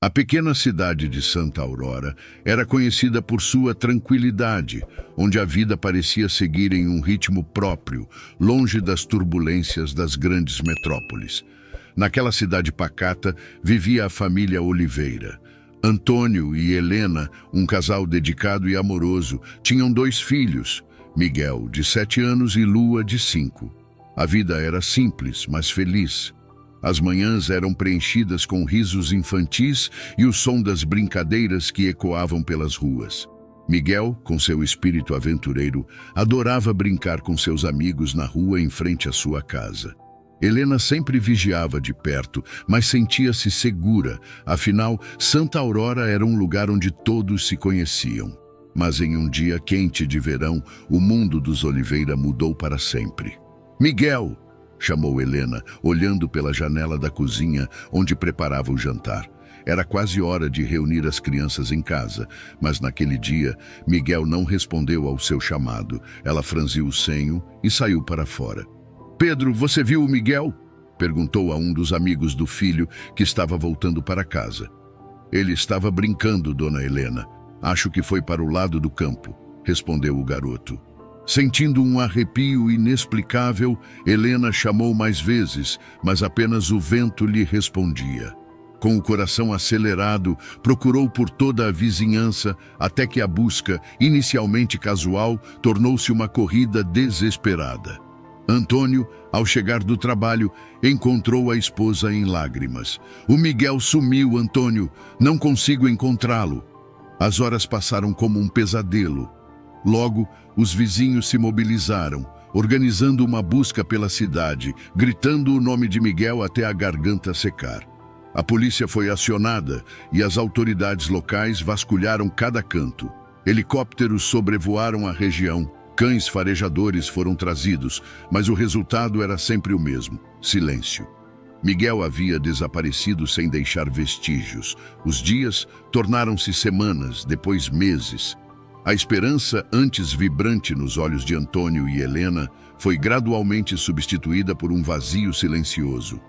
A pequena cidade de Santa Aurora era conhecida por sua tranquilidade, onde a vida parecia seguir em um ritmo próprio, longe das turbulências das grandes metrópoles. Naquela cidade pacata vivia a família Oliveira. Antônio e Helena, um casal dedicado e amoroso, tinham 2 filhos, Miguel, de 7 anos, e Lua, de 5. A vida era simples, mas feliz. As manhãs eram preenchidas com risos infantis e o som das brincadeiras que ecoavam pelas ruas. Miguel, com seu espírito aventureiro, adorava brincar com seus amigos na rua em frente à sua casa. Helena sempre vigiava de perto, mas sentia-se segura, afinal, Santa Aurora era um lugar onde todos se conheciam. Mas em um dia quente de verão, o mundo dos Oliveira mudou para sempre. «Miguel!» chamou Helena, olhando pela janela da cozinha, onde preparava o jantar. Era quase hora de reunir as crianças em casa, mas naquele dia, Miguel não respondeu ao seu chamado. Ela franziu o senho e saiu para fora. «Pedro, você viu o Miguel?» perguntou a um dos amigos do filho, que estava voltando para casa. «Ele estava brincando, dona Helena. Acho que foi para o lado do campo», respondeu o garoto. Sentindo um arrepio inexplicável, Helena chamou mais vezes, mas apenas o vento lhe respondia. Com o coração acelerado, procurou por toda a vizinhança, até que a busca, inicialmente casual, tornou-se uma corrida desesperada. Antônio, ao chegar do trabalho, encontrou a esposa em lágrimas. «O Miguel sumiu, Antônio. Não consigo encontrá-lo». As horas passaram como um pesadelo. Logo, os vizinhos se mobilizaram, organizando uma busca pela cidade, gritando o nome de Miguel até a garganta secar. A polícia foi acionada e as autoridades locais vasculharam cada canto. Helicópteros sobrevoaram a região, cães farejadores foram trazidos, mas o resultado era sempre o mesmo: silêncio. Miguel havia desaparecido sem deixar vestígios. Os dias tornaram-se semanas, depois meses. A esperança, antes vibrante nos olhos de Antônio e Helena, foi gradualmente substituída por um vazio silencioso.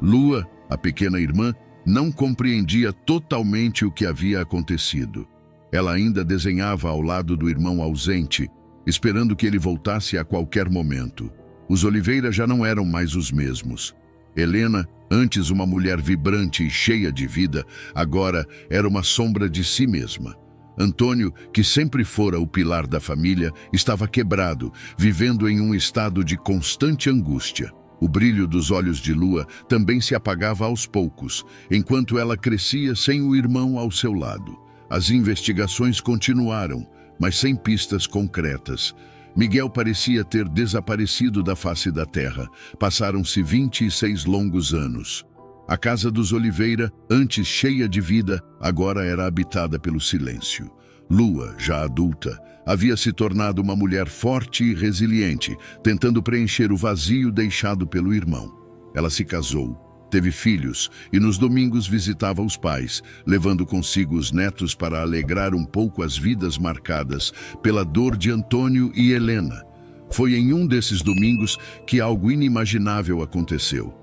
Lua, a pequena irmã, não compreendia totalmente o que havia acontecido. Ela ainda desenhava ao lado do irmão ausente, esperando que ele voltasse a qualquer momento. Os Oliveira já não eram mais os mesmos. Helena, antes uma mulher vibrante e cheia de vida, agora era uma sombra de si mesma. Antônio, que sempre fora o pilar da família, estava quebrado, vivendo em um estado de constante angústia. O brilho dos olhos de Lua também se apagava aos poucos, enquanto ela crescia sem o irmão ao seu lado. As investigações continuaram, mas sem pistas concretas. Miguel parecia ter desaparecido da face da terra. Passaram-se 26 longos anos. A casa dos Oliveira, antes cheia de vida, agora era habitada pelo silêncio. Lua, já adulta, havia se tornado uma mulher forte e resiliente, tentando preencher o vazio deixado pelo irmão. Ela se casou, teve filhos e nos domingos visitava os pais, levando consigo os netos para alegrar um pouco as vidas marcadas pela dor de Antônio e Helena. Foi em um desses domingos que algo inimaginável aconteceu.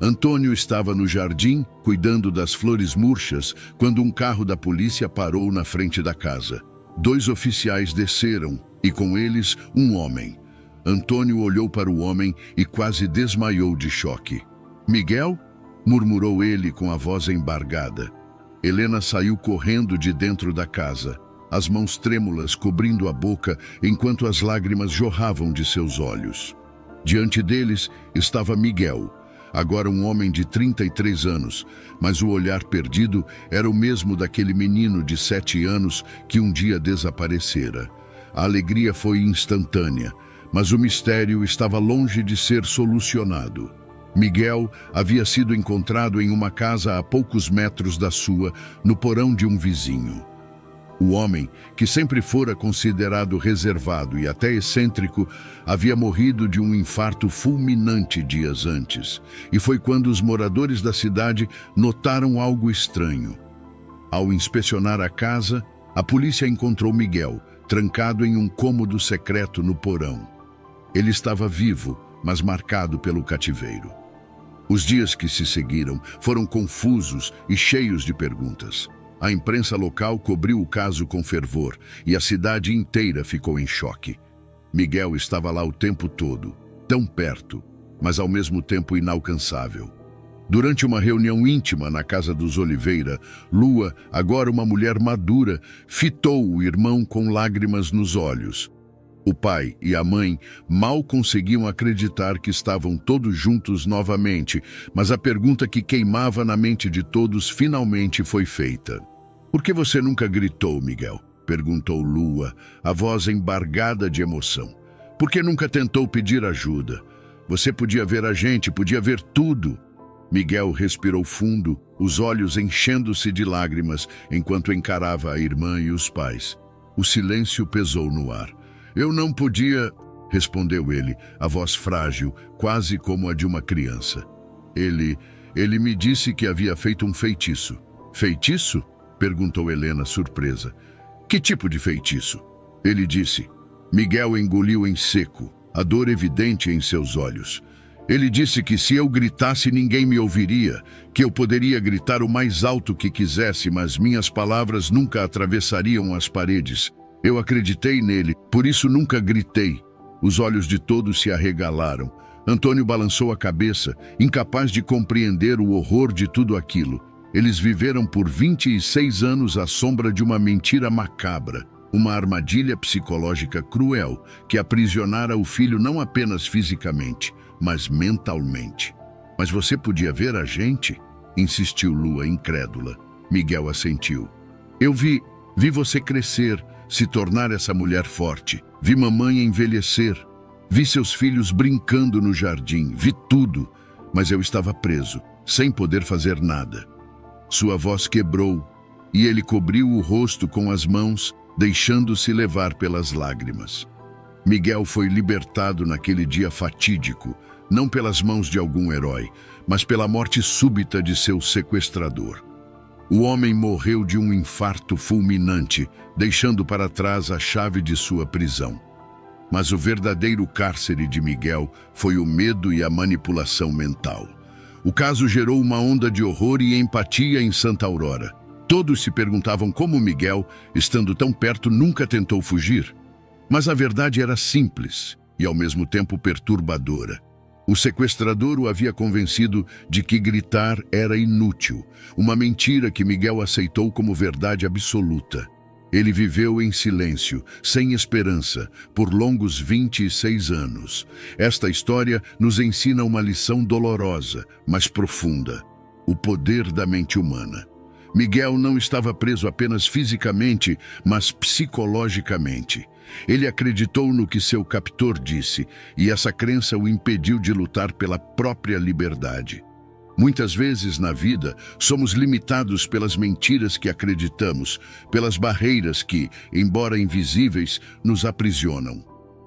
Antônio estava no jardim, cuidando das flores murchas, quando um carro da polícia parou na frente da casa. 2 oficiais desceram, e com eles, um homem. Antônio olhou para o homem e quase desmaiou de choque. «Miguel?» murmurou ele com a voz embargada. Helena saiu correndo de dentro da casa, as mãos trêmulas cobrindo a boca enquanto as lágrimas jorravam de seus olhos. Diante deles estava Miguel, agora um homem de 33 anos, mas o olhar perdido era o mesmo daquele menino de 7 anos que um dia desaparecera. A alegria foi instantânea, mas o mistério estava longe de ser solucionado. Miguel havia sido encontrado em uma casa a poucos metros da sua, no porão de um vizinho. O homem, que sempre fora considerado reservado e até excêntrico, havia morrido de um infarto fulminante dias antes, e foi quando os moradores da cidade notaram algo estranho. Ao inspecionar a casa, a polícia encontrou Miguel, trancado em um cômodo secreto no porão. Ele estava vivo, mas marcado pelo cativeiro. Os dias que se seguiram foram confusos e cheios de perguntas. A imprensa local cobriu o caso com fervor e a cidade inteira ficou em choque. Miguel estava lá o tempo todo, tão perto, mas ao mesmo tempo inalcançável. Durante uma reunião íntima na casa dos Oliveira, Lua, agora uma mulher madura, fitou o irmão com lágrimas nos olhos. O pai e a mãe mal conseguiam acreditar que estavam todos juntos novamente, mas a pergunta que queimava na mente de todos finalmente foi feita. "Por que você nunca gritou, Miguel?" perguntou Lua, a voz embargada de emoção. "Por que nunca tentou pedir ajuda? Você podia ver a gente, podia ver tudo." Miguel respirou fundo, os olhos enchendo-se de lágrimas, enquanto encarava a irmã e os pais. O silêncio pesou no ar. "Eu não podia", respondeu ele, a voz frágil, quase como a de uma criança. Ele me disse que havia feito um feitiço." "Feitiço?" perguntou Helena, surpresa. "Que tipo de feitiço?" Ele disse. Miguel engoliu em seco, a dor evidente em seus olhos. "Ele disse que se eu gritasse ninguém me ouviria, que eu poderia gritar o mais alto que quisesse, mas minhas palavras nunca atravessariam as paredes. Eu acreditei nele, por isso nunca gritei." Os olhos de todos se arregalaram. Antônio balançou a cabeça, incapaz de compreender o horror de tudo aquilo. Eles viveram por 26 anos à sombra de uma mentira macabra, uma armadilha psicológica cruel que aprisionara o filho não apenas fisicamente, mas mentalmente. "Mas você podia ver a gente?" insistiu Lua, incrédula. Miguel assentiu. "Eu vi você crescer, se tornar essa mulher forte. Vi mamãe envelhecer. Vi seus filhos brincando no jardim. Vi tudo, mas eu estava preso, sem poder fazer nada." Sua voz quebrou e ele cobriu o rosto com as mãos, deixando-se levar pelas lágrimas. Miguel foi libertado naquele dia fatídico, não pelas mãos de algum herói, mas pela morte súbita de seu sequestrador. O homem morreu de um infarto fulminante, deixando para trás a chave de sua prisão. Mas o verdadeiro cárcere de Miguel foi o medo e a manipulação mental. O caso gerou uma onda de horror e empatia em Santa Aurora. Todos se perguntavam como Miguel, estando tão perto, nunca tentou fugir. Mas a verdade era simples e ao mesmo tempo perturbadora. O sequestrador o havia convencido de que gritar era inútil, uma mentira que Miguel aceitou como verdade absoluta. Ele viveu em silêncio, sem esperança, por longos 26 anos. Esta história nos ensina uma lição dolorosa, mas profunda: o poder da mente humana. Miguel não estava preso apenas fisicamente, mas psicologicamente. Ele acreditou no que seu captor disse, e essa crença o impediu de lutar pela própria liberdade. Muitas vezes na vida, somos limitados pelas mentiras que acreditamos, pelas barreiras que, embora invisíveis, nos aprisionam.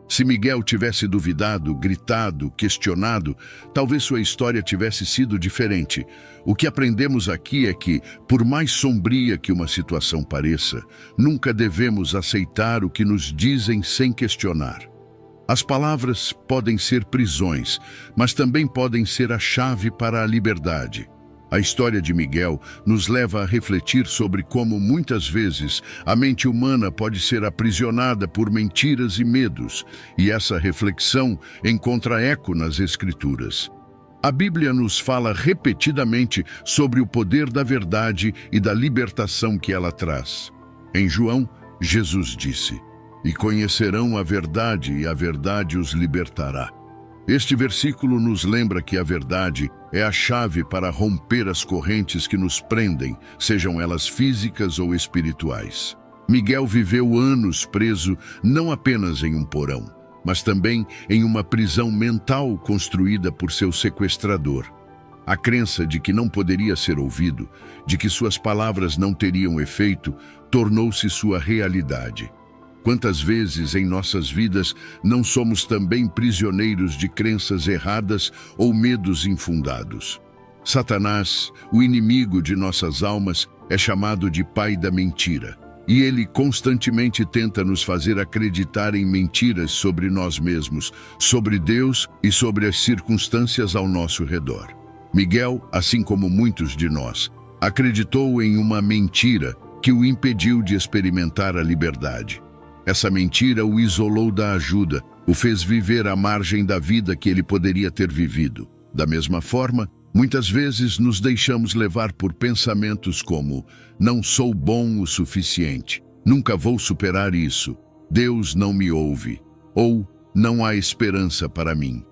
Se Miguel tivesse duvidado, gritado, questionado, talvez sua história tivesse sido diferente. O que aprendemos aqui é que, por mais sombria que uma situação pareça, nunca devemos aceitar o que nos dizem sem questionar. As palavras podem ser prisões, mas também podem ser a chave para a liberdade. A história de Miguel nos leva a refletir sobre como, muitas vezes, a mente humana pode ser aprisionada por mentiras e medos, e essa reflexão encontra eco nas Escrituras. A Bíblia nos fala repetidamente sobre o poder da verdade e da libertação que ela traz. Em João, Jesus disse: "E conhecerão a verdade, e a verdade os libertará." Este versículo nos lembra que a verdade é a chave para romper as correntes que nos prendem, sejam elas físicas ou espirituais. Miguel viveu anos preso não apenas em um porão, mas também em uma prisão mental construída por seu sequestrador. A crença de que não poderia ser ouvido, de que suas palavras não teriam efeito, tornou-se sua realidade. Quantas vezes em nossas vidas não somos também prisioneiros de crenças erradas ou medos infundados? Satanás, o inimigo de nossas almas, é chamado de pai da mentira. E ele constantemente tenta nos fazer acreditar em mentiras sobre nós mesmos, sobre Deus e sobre as circunstâncias ao nosso redor. Miguel, assim como muitos de nós, acreditou em uma mentira que o impediu de experimentar a liberdade. Essa mentira o isolou da ajuda, o fez viver à margem da vida que ele poderia ter vivido. Da mesma forma, muitas vezes nos deixamos levar por pensamentos como: não sou bom o suficiente, nunca vou superar isso, Deus não me ouve, ou não há esperança para mim.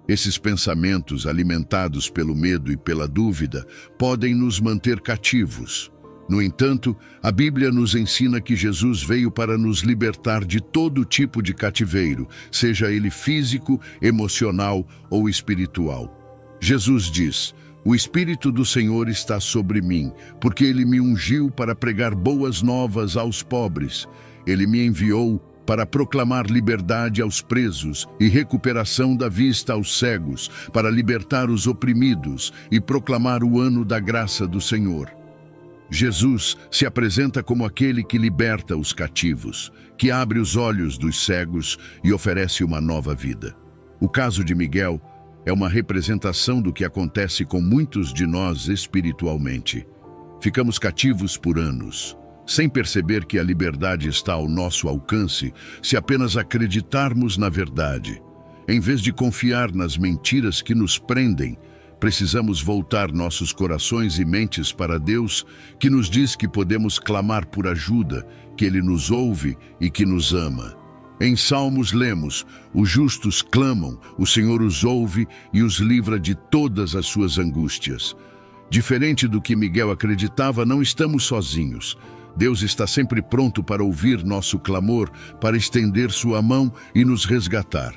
Esses pensamentos, alimentados pelo medo e pela dúvida, podem nos manter cativos. No entanto, a Bíblia nos ensina que Jesus veio para nos libertar de todo tipo de cativeiro, seja ele físico, emocional ou espiritual. Jesus diz: o Espírito do Senhor está sobre mim, porque Ele me ungiu para pregar boas novas aos pobres. Ele me enviou para proclamar liberdade aos presos e recuperação da vista aos cegos, para libertar os oprimidos e proclamar o ano da graça do Senhor. Jesus se apresenta como aquele que liberta os cativos, que abre os olhos dos cegos e oferece uma nova vida. O caso de Miguel é uma representação do que acontece com muitos de nós espiritualmente. Ficamos cativos por anos, sem perceber que a liberdade está ao nosso alcance se apenas acreditarmos na verdade. Em vez de confiar nas mentiras que nos prendem, precisamos voltar nossos corações e mentes para Deus, que nos diz que podemos clamar por ajuda, que Ele nos ouve e que nos ama. Em Salmos lemos: os justos clamam, o Senhor os ouve e os livra de todas as suas angústias. Diferente do que Miguel acreditava, não estamos sozinhos. Deus está sempre pronto para ouvir nosso clamor, para estender sua mão e nos resgatar.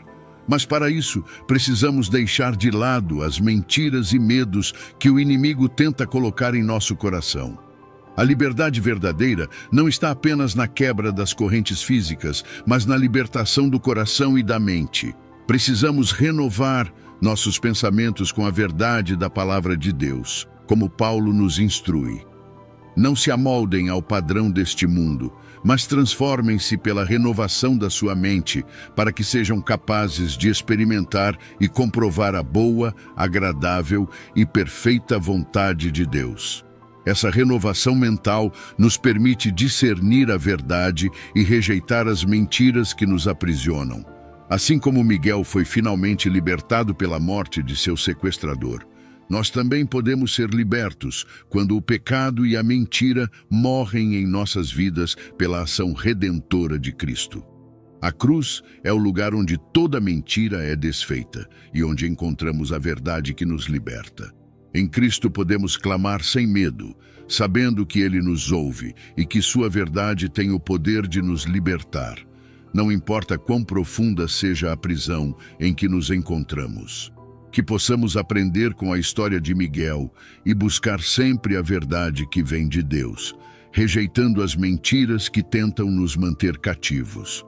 Mas para isso, precisamos deixar de lado as mentiras e medos que o inimigo tenta colocar em nosso coração. A liberdade verdadeira não está apenas na quebra das correntes físicas, mas na libertação do coração e da mente. Precisamos renovar nossos pensamentos com a verdade da palavra de Deus, como Paulo nos instrui. Não se amoldem ao padrão deste mundo, mas transformem-se pela renovação da sua mente, para que sejam capazes de experimentar e comprovar a boa, agradável e perfeita vontade de Deus. Essa renovação mental nos permite discernir a verdade e rejeitar as mentiras que nos aprisionam. Assim como Miguel foi finalmente libertado pela morte de seu sequestrador, nós também podemos ser libertos quando o pecado e a mentira morrem em nossas vidas pela ação redentora de Cristo. A cruz é o lugar onde toda mentira é desfeita e onde encontramos a verdade que nos liberta. Em Cristo podemos clamar sem medo, sabendo que Ele nos ouve e que sua verdade tem o poder de nos libertar. Não importa quão profunda seja a prisão em que nos encontramos. Que possamos aprender com a história de Miguel e buscar sempre a verdade que vem de Deus, rejeitando as mentiras que tentam nos manter cativos.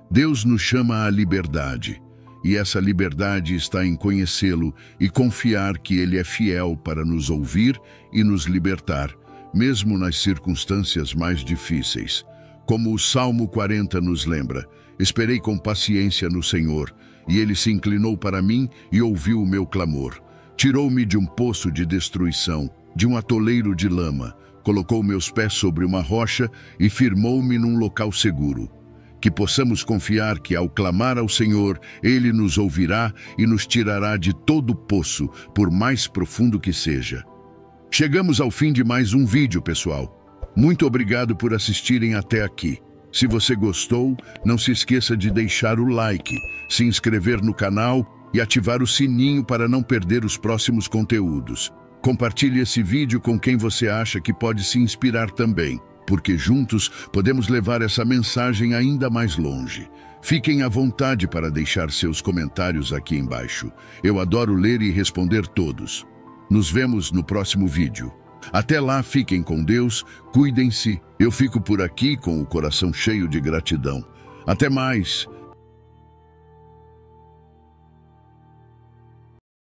Deus nos chama à liberdade, e essa liberdade está em conhecê-lo e confiar que Ele é fiel para nos ouvir e nos libertar, mesmo nas circunstâncias mais difíceis. Como o Salmo 40 nos lembra: esperei com paciência no Senhor, e Ele se inclinou para mim e ouviu o meu clamor. Tirou-me de um poço de destruição, de um atoleiro de lama, colocou meus pés sobre uma rocha e firmou-me num local seguro. Que possamos confiar que, ao clamar ao Senhor, Ele nos ouvirá e nos tirará de todo poço, por mais profundo que seja. Chegamos ao fim de mais um vídeo, pessoal. Muito obrigado por assistirem até aqui. Se você gostou, não se esqueça de deixar o like, se inscrever no canal e ativar o sininho para não perder os próximos conteúdos. Compartilhe esse vídeo com quem você acha que pode se inspirar também, porque juntos podemos levar essa mensagem ainda mais longe. Fiquem à vontade para deixar seus comentários aqui embaixo. Eu adoro ler e responder todos. Nos vemos no próximo vídeo. Até lá, fiquem com Deus, cuidem-se. Eu fico por aqui com o coração cheio de gratidão. Até mais!